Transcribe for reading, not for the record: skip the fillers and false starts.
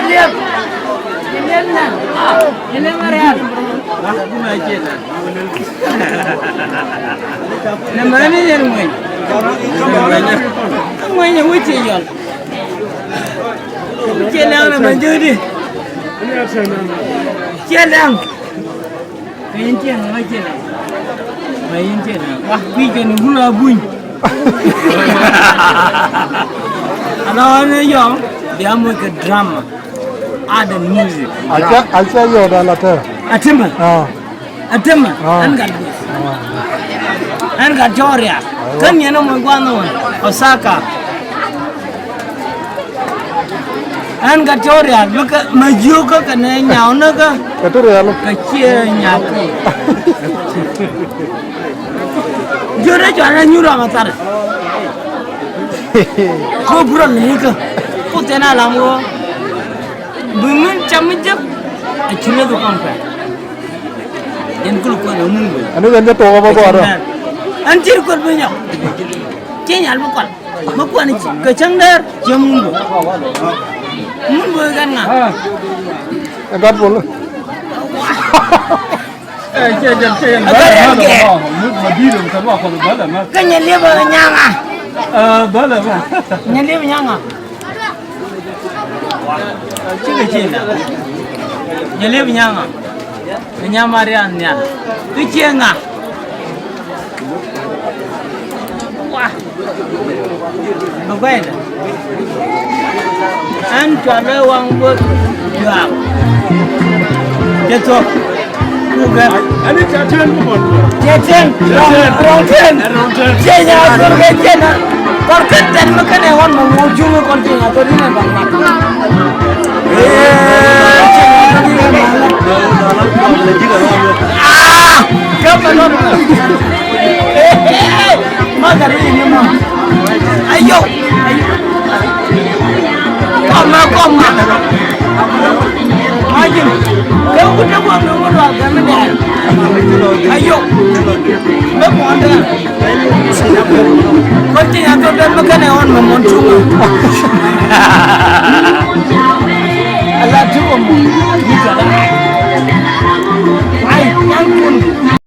lihat. Lihat nah. Ini Marian. Nama ini yang main. Mainnya wuce jual. Jelang nama jadi. Jelang. Main jelang, main jelang. Main jelang. Wah, bikin gula bunyi. Kalau ni yang dia mau ke drama, ada music. Aja yo dah latar. Atem. Atem. Angkat Joria. Kan yang nama gua nama Osaka. Angkat Joria. Bukan maju ke kena nyau naga. Betul ya lo. Kecil nyau. Joria jualan nyurah matar. Kau bukan ni ke? Kau tena lamu. Bungun camijak. Cuma tu kampai. Yang keluar umum. Anu jangan tu apa apa. Anjir kau punya. Kenya bukan. Bukan ni kecanggar jamun. Mun kan ngah. Agak boleh. Jangan. Madirum sama kalau bala mah. Kenya lihat nyanga. Bala mah. Nyali nyanga. Cina. Nyali nyanga. Nyamarian nya. Kecengah. Wah. Bagai dah. Anjala wang buat jual. Jatuh. Bukan. Ani cacian bukan. Jatuh. Ronten. Cina surga cina. Korten dan makan hewan mengujung korten atau di mana bang? Kapan? Magar ini mah. Ayo. Koma. Maju. Kau udah buang nomor agama dah. Ayo. Bapak anda. Korten atau dan makan hewan memuncung. Allah cukup.